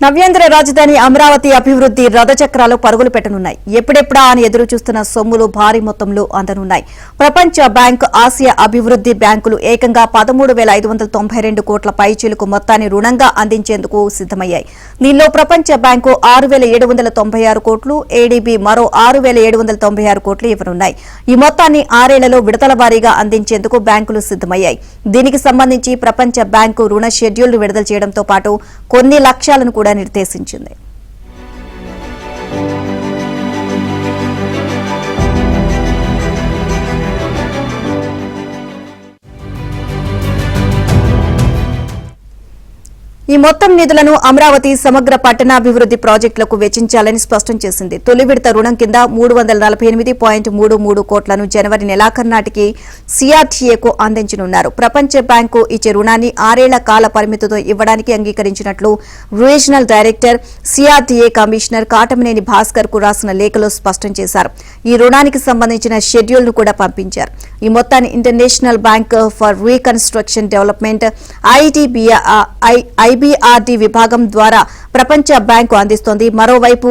నవ్యాంధ్ర రాజధాని అమరావతి అభివృద్ధి రథచక్రాలు పరుగులు పెట్టనున్నాయి. ఎప్పుడెప్పుడా అని ఎదురు చూస్తున్న సొమ్ములు భారీ మొత్తంలో అందనున్నాయి. ప్రపంచ బ్యాంక్, ఆసియా అభివృద్ధి బ్యాంకులు ఏకంగా 13,592 కోట్ల పైచీలకు మొత్తాన్ని రుణంగా అందించేందుకు సిద్దమయ్యాయి. దీనిలో ప్రపంచ బ్యాంకు 6,796 కోట్లు, ఏడీబీ మరో 6,796 కోట్లు ఇవ్వనున్నాయి. ఈ మొత్తాన్ని 6 ఏళ్లలో విడతల వారీగా అందించేందుకు బ్యాంకులు సిద్దమయ్యాయి. దీనికి సంబంధించి ప్రపంచ బ్యాంకు రుణ షెడ్యూల్ను విడుదల చేయడంతో పాటు కొన్ని లక్ష్యాలను కూడా నిర్దేశించింది. ఈ మొత్తం నిధులను అమరావతి సమగ్ర పట్టణాభివృద్ధి ప్రాజెక్టులకు వెచ్చించాలని స్పష్టం చేసింది. తొలి విడత రుణం కింద 348.33 కోట్లను జనవరి నెలాఖరు నాటికి సిఆర్టీఏకు అందించనున్నారు. ప్రపంచ బ్యాంకు ఇచ్చే రుణాన్ని 6 ఏళ్ల కాల పరిమితితో ఇవ్వడానికి అంగీకరించినట్లు regional director, CRTA commissioner Katamaneni Bhaskar కు రాసిన లేఖలో స్పష్టం చేశారు. ఈ రుణానికి సంబంధించిన షెడ్యూల్ ను కూడా పంపించారు. ఈ మొత్తాన్ని international bank for reconstruction development ఐబీఆర్డీ విభాగం ద్వారా ప్రపంచ బ్యాంకు అందిస్తోంది. మరోవైపు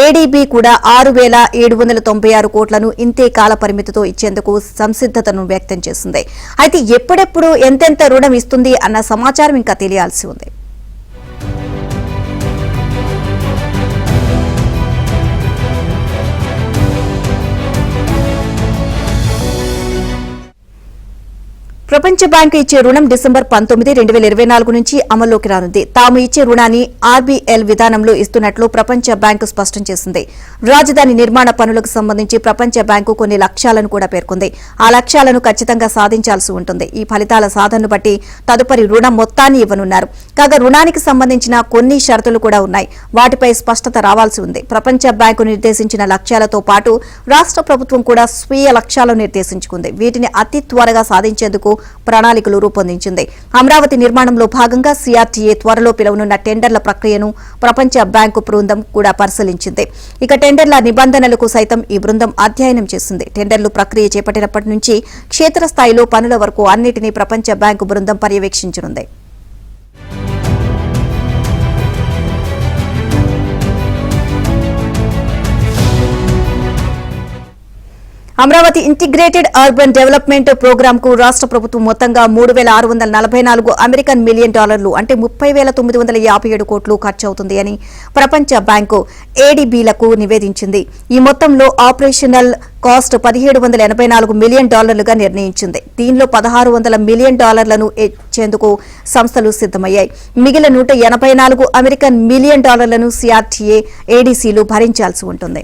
ఏడీబీ కూడా 6,796 కోట్లను ఇంతే కాల పరిమితితో ఇచ్చేందుకు సంసిద్దతను వ్యక్తం చేసింది. అయితే ఎప్పుడెప్పుడు ఎంతెంత రుణం ఇస్తుంది అన్న సమాచారం ఇంకా తెలియాల్సి ఉంది. ప్రపంచ బ్యాంకు ఇచ్చే రుణం డిసెంబర్ 19, 2024 నుంచి అమల్లోకి రానుంది. తాము ఇచ్చే రుణాన్ని ఆర్బీఎల్ విధానంలో ఇస్తున్నట్లు ప్రపంచ బ్యాంకు స్పష్టం చేసింది. రాజధాని నిర్మాణ పనులకు సంబంధించి ప్రపంచ బ్యాంకు కొన్ని లక్ష్యాలను కూడా పేర్కొంది. ఆ లక్ష్యాలను ఖచ్చితంగా సాధించాల్సి ఉంటుంది. ఈ ఫలితాల సాధనను బట్టి తదుపరి రుణ మొత్తాన్ని ఇవ్వనున్నారు. కాగా రుణానికి సంబంధించిన కొన్ని షరతులు కూడా ఉన్నాయి. వాటిపై స్పష్టత రావాల్సి ఉంది. ప్రపంచ బ్యాంకు నిర్దేశించిన లక్ష్యాలతో పాటు రాష్ట్ర ప్రభుత్వం కూడా స్వీయ లక్ష్యాలను నిర్దేశించుకుంది. వీటిని అతి త్వరగా సాధించేందుకు ప్రణాళికలు రూపొందించింది. అమరావతి నిర్మాణంలో భాగంగా సిఆర్టీఏ త్వరలో పిలువనున్న టెండర్ల ప్రక్రియను ప్రపంచ బ్యాంకు బృందం కూడా పరిశీలించింది. ఇక టెండర్ల నిబంధనలకు సైతం ఈ బృందం అధ్యయనం చేసింది. టెండర్లు ప్రక్రియ చేపట్టినప్పటి నుంచి క్షేత్రస్థాయిలో పనుల వరకు అన్నిటినీ ప్రపంచ బ్యాంకు బృందం పర్యవేక్షించనుంది. Amaravati integrated urban development program కు రాష్ట్ర ప్రభుత్వం మొత్తంగా $3,644 మిలియన్ అంటే 30,957 కోట్లు ఖర్చవుతుంది అని ప్రపంచ బ్యాంకు ఏడీబీలకు నివేదించింది. ఈ మొత్తంలో ఆపరేషనల్ కాస్ట్ $1,784 మిలియన్ గా నిర్ణయించింది. దీనిలో $1,600 మిలియన్ ఇచ్చేందుకు సంస్థలు సిద్దమయ్యాయి. మిగిలిన $184 మిలియన్ సిఆర్టీఏ, ఏడీసీలు భరించాల్సి ఉంటుంది.